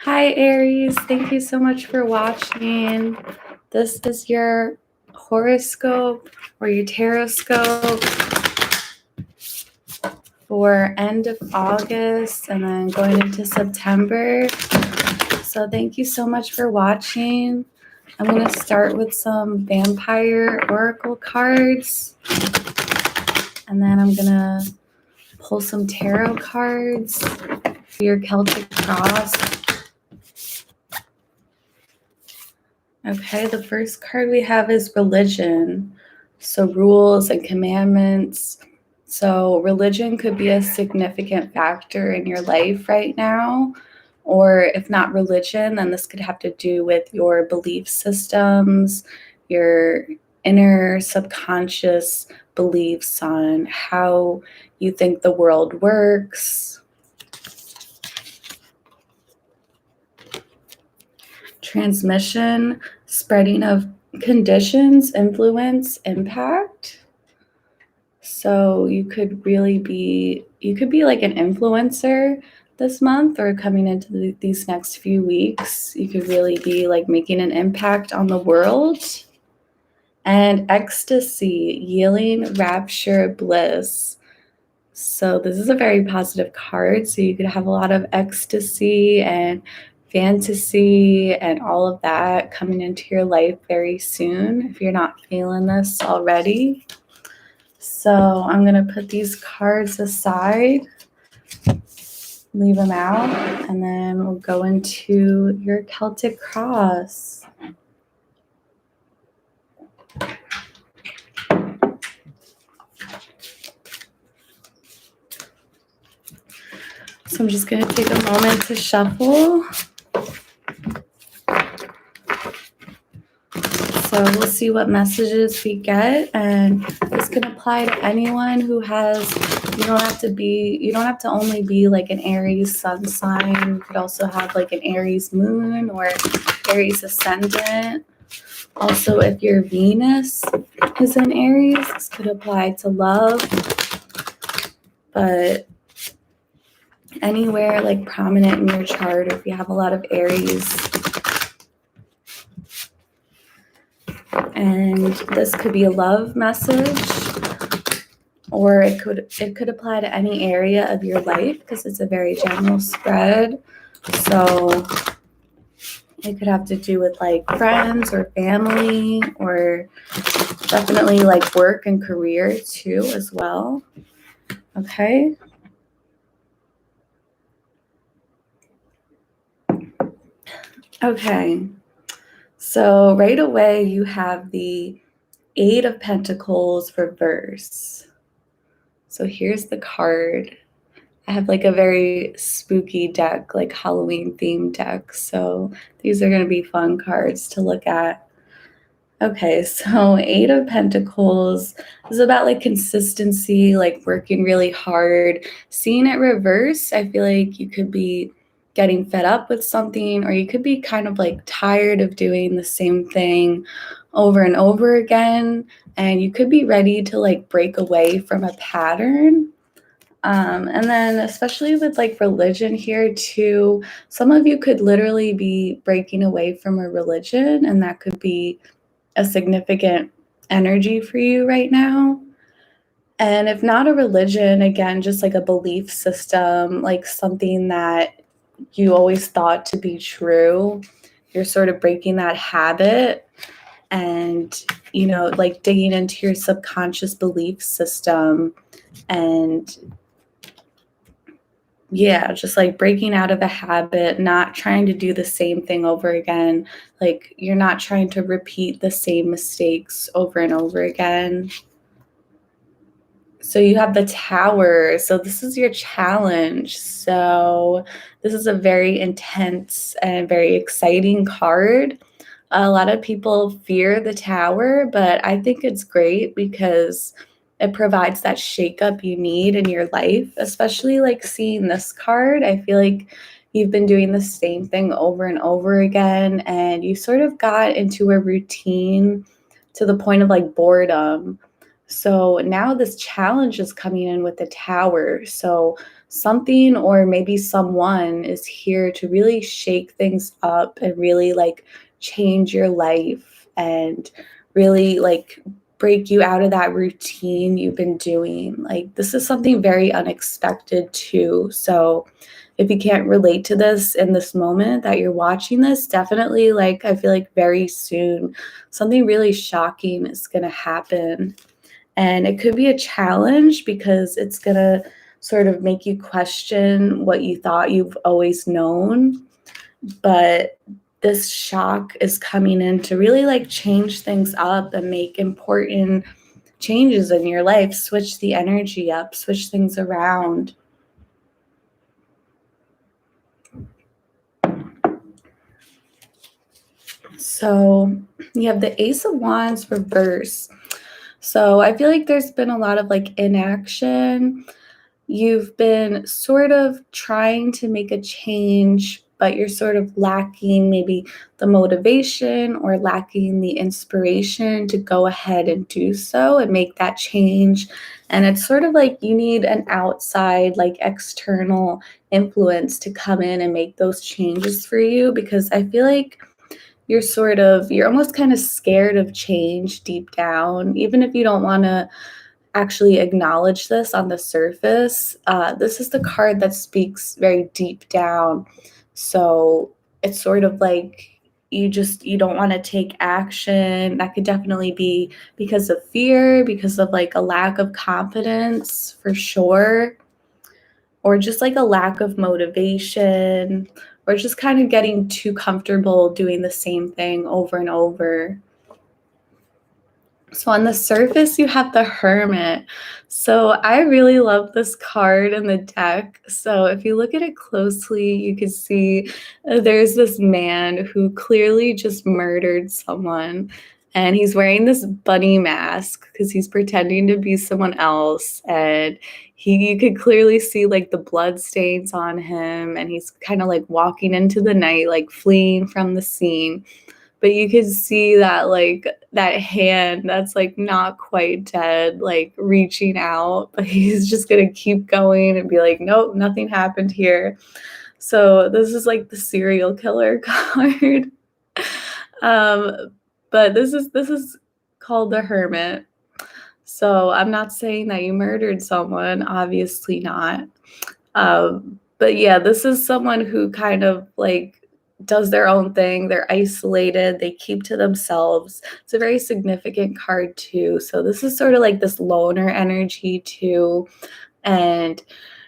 Hi, Aries. Thank you so much for watching. This is your horoscope or your taroscope for end of August and then going into September. So thank you so much for watching. I'm going to start with some vampire oracle cards, and then I'm going to pull some tarot cards for your Celtic cross. Okay, the first card we have is religion. So rules and commandments. So religion could be a significant factor in your life right now. Or if not religion, then this could have to do with your belief systems, your inner subconscious beliefs on how you think the world works. Transmission, spreading of conditions, influence, impact. So you could be like an influencer this month or coming into these next few weeks. You could really be like making an impact on the world. And ecstasy, yielding, rapture, bliss. So this is a very positive card. So you could have a lot of ecstasy and fantasy and all of that coming into your life very soon if you're not feeling this already. So I'm going to put these cards aside, leave them out, and then we'll go into your Celtic cross. So I'm just going to take a moment to shuffle. So we'll see what messages we get, and this can apply to anyone who has, you don't have to only be like an Aries sun sign. You could also have like an Aries moon or Aries ascendant. Also, if your Venus is in Aries, this could apply to love, but anywhere like prominent in your chart, or if you have a lot of Aries. And this could be a love message, or it could apply to any area of your life because it's a very general spread. So it could have to do with like friends or family, or definitely like work and career too as well. Okay. Okay. So right away you have the Eight of Pentacles reverse. So here's the card. I have like a very spooky deck, like Halloween themed deck. So these are going to be fun cards to look at. Okay, so Eight of Pentacles is about like consistency, like working really hard. Seeing it reverse, I feel like you could be getting fed up with something, or you could be kind of like tired of doing the same thing over and over again, and you could be ready to like break away from a pattern. And then especially with like religion here too, some of you could literally be breaking away from a religion, and that could be a significant energy for you right now. And if not a religion, again, just like a belief system, like something that you always thought to be true, you're sort of breaking that habit and, like digging into your subconscious belief system and just like breaking out of a habit, not trying to do the same thing over again. Like you're not trying to repeat the same mistakes over and over again. So you have the Tower. So this is your challenge. So this is a very intense and very exciting card. A lot of people fear the Tower, but I think it's great because it provides that shakeup you need in your life, especially like seeing this card. I feel like you've been doing the same thing over and over again, and you sort of got into a routine to the point of like boredom. So now this challenge is coming in with the Tower. So something or maybe someone is here to really shake things up and really like change your life and really like break you out of that routine you've been doing. Like this is something very unexpected too. So if you can't relate to this in this moment that you're watching this, definitely like I feel like very soon something really shocking is going to happen. And it could be a challenge because it's going to sort of make you question what you thought you've always known. But this shock is coming in to really like change things up and make important changes in your life, switch the energy up, switch things around. So you have the Ace of Wands reverse. So I feel like there's been a lot of like inaction. You've been sort of trying to make a change, but you're sort of lacking maybe the motivation or lacking the inspiration to go ahead and do so and make that change. And it's sort of like you need an outside, like external influence to come in and make those changes for you, because I feel like you're almost kind of scared of change deep down, even if you don't want to actually acknowledge this on the surface. This is the card that speaks very deep down. So it's sort of like you don't want to take action. That could definitely be because of fear, because of like a lack of confidence for sure, or just like a lack of motivation, or just kind of getting too comfortable doing the same thing over and over. So on the surface, you have the Hermit. So I really love this card in the deck. So if you look at it closely, you can see there's this man who clearly just murdered someone. And he's wearing this bunny mask because he's pretending to be someone else. And you could clearly see like the blood stains on him. And he's kind of like walking into the night, like fleeing from the scene. But you can see that like that hand that's like not quite dead, like reaching out, but he's just gonna keep going and be like, nope, nothing happened here. So this is like the serial killer card. But this is called the Hermit. So I'm not saying that you murdered someone, obviously not. But yeah, this is someone who kind of like does their own thing. They're isolated. They keep to themselves. It's a very significant card too. So this is sort of like this loner energy too. And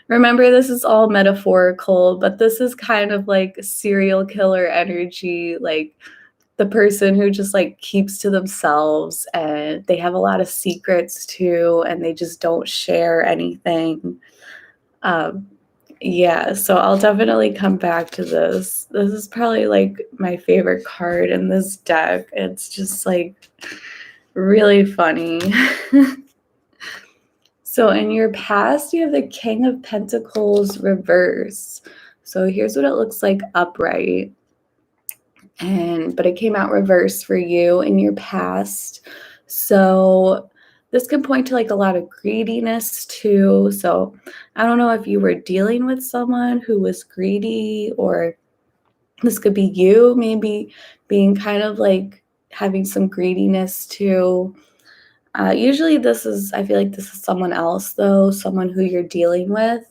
remember, this is all metaphorical, but this is kind of like serial killer energy, like the person who just like keeps to themselves, and they have a lot of secrets too, and they just don't share anything. Um, yeah, so I'll definitely come back to this. This is probably like my favorite card in this deck. It's just like really funny. So in your past, you have the King of Pentacles reverse. So here's what it looks like upright. But it came out reverse for you in your past. So this can point to like a lot of greediness too. So I don't know if you were dealing with someone who was greedy, or this could be you maybe being kind of like having some greediness too. Usually I feel like this is someone else though, someone who you're dealing with.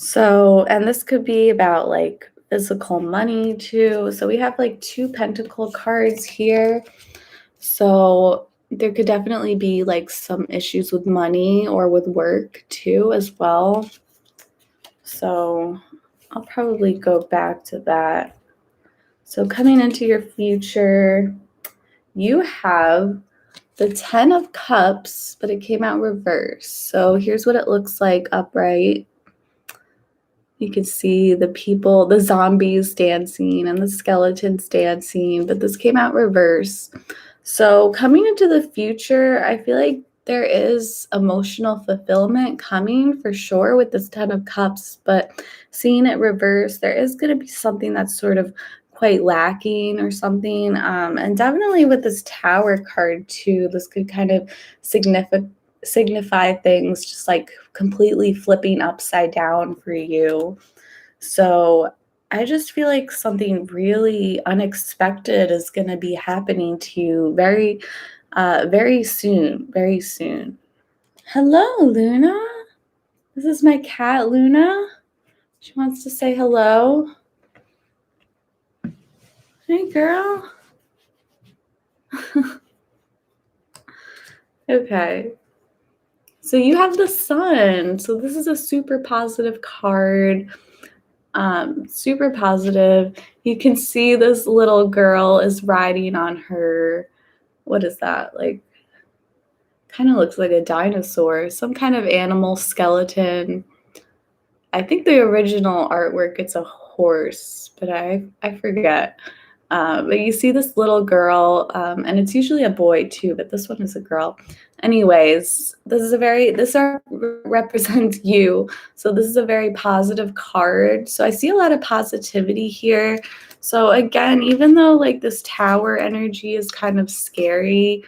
So, and this could be about like physical money too. So we have like 2 pentacle cards here. So there could definitely be like some issues with money or with work too as well. So I'll probably go back to that. So coming into your future, you have the 10 of Cups, but it came out reverse. So here's what it looks like upright. You can see the people, the zombies dancing and the skeletons dancing, but this came out reverse. So coming into the future, I feel like there is emotional fulfillment coming for sure with this 10 of Cups, but seeing it reverse, there is going to be something that's sort of quite lacking or something. And definitely with this Tower card too, this could kind of signify things just like completely flipping upside down for you. So I just feel like something really unexpected is going to be happening to you very soon, very soon. Hello, Luna. This is my cat, Luna. She wants to say hello. Hey, girl. Okay. So you have the sun. So this is a super positive card. Super positive. You can see this little girl is riding on her, what is that? Like, kind of looks like a dinosaur, some kind of animal skeleton. I think the original artwork, it's a horse, but I forget. But you see this little girl, and it's usually a boy too, but this one is a girl. Anyways, this represents you. So this is a very positive card. So I see a lot of positivity here. So again, even though like this Tower energy is kind of scary,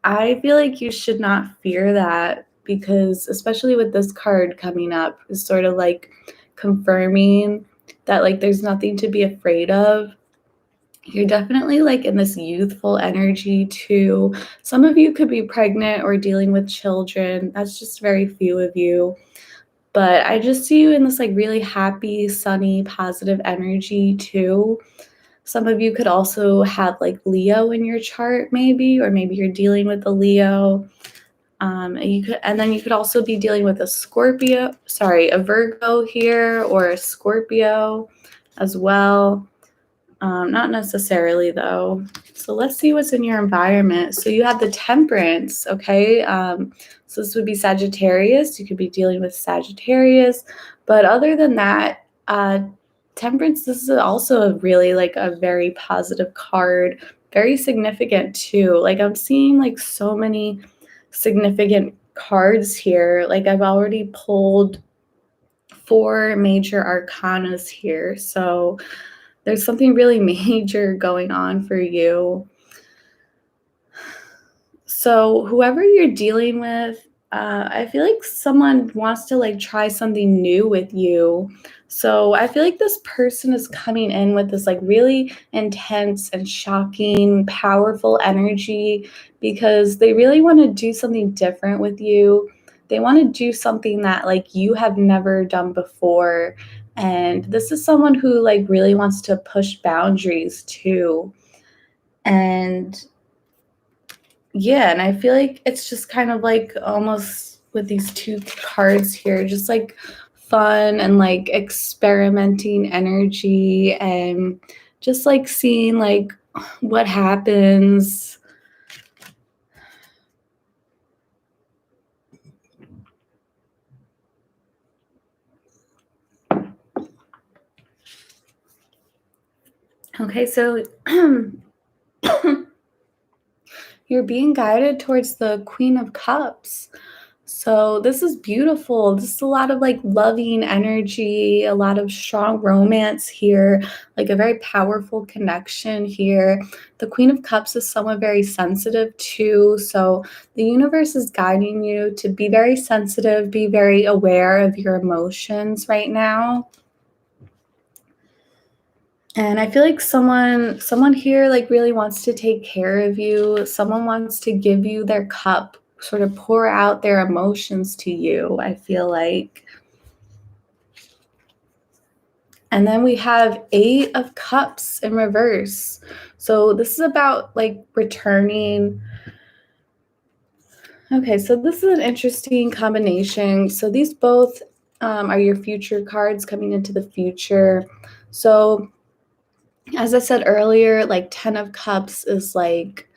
I feel like you should not fear that, because especially with this card coming up is sort of like confirming that like there's nothing to be afraid of. You're definitely like in this youthful energy too. Some of you could be pregnant or dealing with children. That's just very few of you. But I just see you in this like really happy, sunny, positive energy too. Some of you could also have like Leo in your chart maybe, or maybe you're dealing with a Leo. And then you could also be dealing with a Virgo here, or a Scorpio as well. Not necessarily though. So let's see what's in your environment. So you have the Temperance, okay? So this would be Sagittarius. You could be dealing with Sagittarius. But other than that, Temperance, this is also a really like a very positive card. Very significant too. Like I'm seeing like so many significant cards here. Like I've already pulled 4 major arcanas here. So there's something really major going on for you. So whoever you're dealing with, I feel like someone wants to like try something new with you. So I feel like this person is coming in with this like really intense and shocking, powerful energy, because they really want to do something different with you. They want to do something that like you have never done before. And this is someone who like really wants to push boundaries too. And yeah, and I feel like it's just kind of like almost with these 2 cards here, just like fun and like experimenting energy, and just like seeing like what happens. Okay, so you're being guided towards the Queen of Cups. So this is beautiful. This is a lot of like loving energy, a lot of strong romance here, like a very powerful connection here. The Queen of Cups is someone very sensitive too. So the universe is guiding you to be very sensitive, be very aware of your emotions right now. And I feel like someone here like really wants to take care of you. Someone wants to give you their cup, sort of pour out their emotions to you, I feel like. And then we have 8 of Cups in reverse. So this is about like returning. Okay, so this is an interesting combination. So these both are your future cards coming into the future. So as I said earlier, like 10 of Cups is like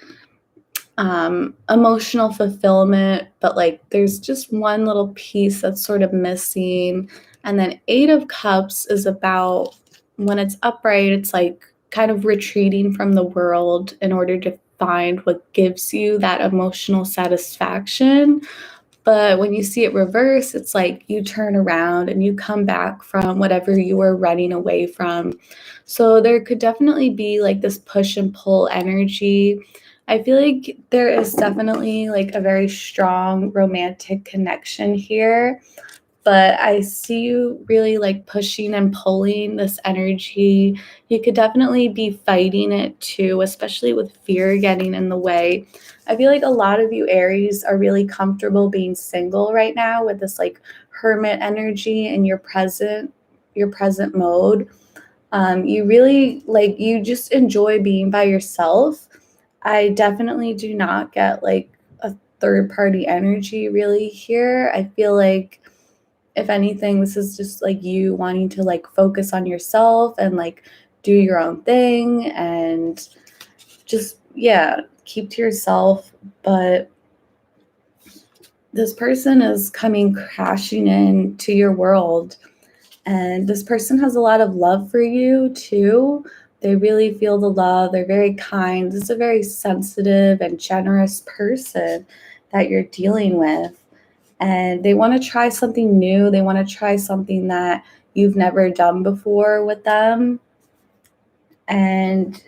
emotional fulfillment, but like there's just one little piece that's sort of missing. And then 8 of Cups is about, when it's upright, it's like kind of retreating from the world in order to find what gives you that emotional satisfaction. But when you see it reverse, it's like you turn around and you come back from whatever you were running away from. So there could definitely be like this push and pull energy. I feel like there is definitely like a very strong romantic connection here, but I see you really like pushing and pulling this energy. You could definitely be fighting it too, especially with fear getting in the way. I feel like a lot of you Aries are really comfortable being single right now with this like hermit energy in your present mode. You really like you just enjoy being by yourself. I definitely do not get like a third party energy really here. I feel like if anything, this is just like you wanting to like focus on yourself and like do your own thing and just, yeah, keep to yourself. But this person is coming crashing into your world, and this person has a lot of love for you too. They really feel the love. They're very kind. This is a very sensitive and generous person that you're dealing with. And they want to try something new. They want to try something that you've never done before with them. And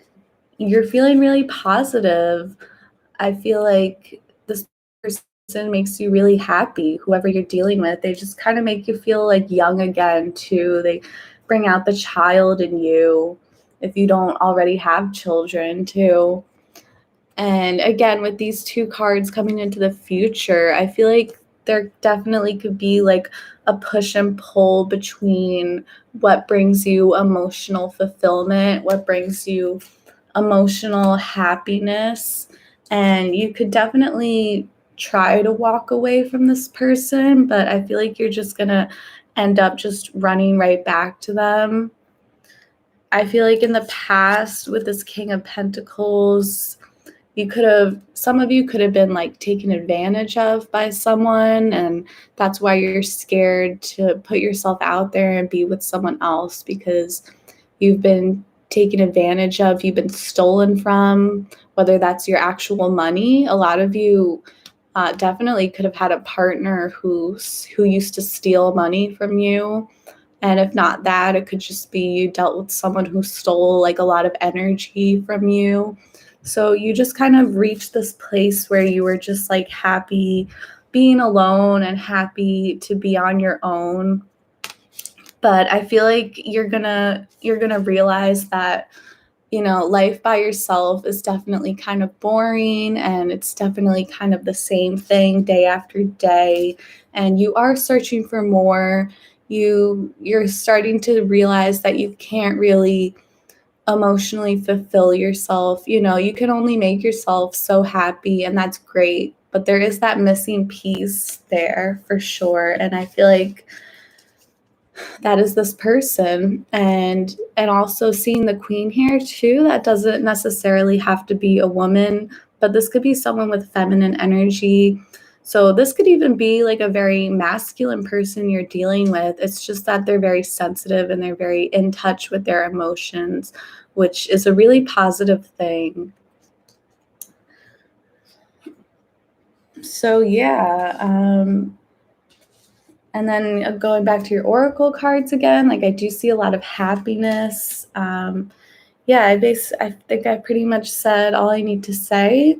you're feeling really positive. I feel like this person makes you really happy, whoever you're dealing with. They just kind of make you feel like young again, too. They bring out the child in you if you don't already have children, too. And again, with these two cards coming into the future, I feel like there definitely could be like a push and pull between what brings you emotional fulfillment, what brings you emotional happiness. And you could definitely try to walk away from this person, but I feel like you're just going to end up just running right back to them. I feel like in the past with this King of Pentacles, some of you could have been like taken advantage of by someone, and that's why you're scared to put yourself out there and be with someone else, because you've been taken advantage of, you've been stolen from, whether that's your actual money. A lot of you definitely could have had a partner who used to steal money from you. And if not that, it could just be you dealt with someone who stole like a lot of energy from you. So you just kind of reached this place where you were just like happy being alone and happy to be on your own. But I feel like you're gonna realize that, you know, life by yourself is definitely kind of boring, and it's definitely kind of the same thing day after day, and you are searching for more. You're starting to realize that you can't really emotionally fulfill yourself. You know, you can only make yourself so happy, and that's great, but there is that missing piece there for sure. And I feel like that is this person. And also seeing the queen here too, that doesn't necessarily have to be a woman, but this could be someone with feminine energy. So this could even be like a very masculine person you're dealing with. It's just that they're very sensitive and they're very in touch with their emotions, which is a really positive thing. So yeah, and then going back to your oracle cards again, like I do see a lot of happiness. Yeah, I think I pretty much said all I need to say.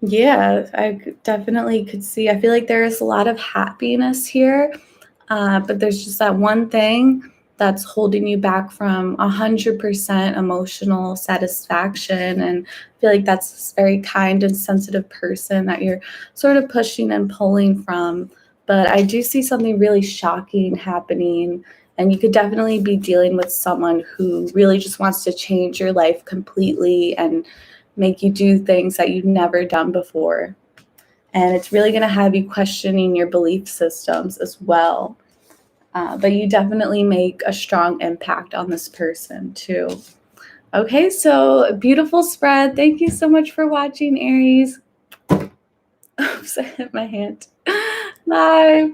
Yeah, I definitely could see. I feel like there is a lot of happiness here, but there's just that one thing that's holding you back from 100% emotional satisfaction. And I feel like that's this very kind and sensitive person that you're sort of pushing and pulling from. But I do see something really shocking happening. And you could definitely be dealing with someone who really just wants to change your life completely and make you do things that you've never done before. And it's really going to have you questioning your belief systems as well. But you definitely make a strong impact on this person too. Okay, so beautiful spread. Thank you so much for watching, Aries. Oops, I hit my hand. Bye.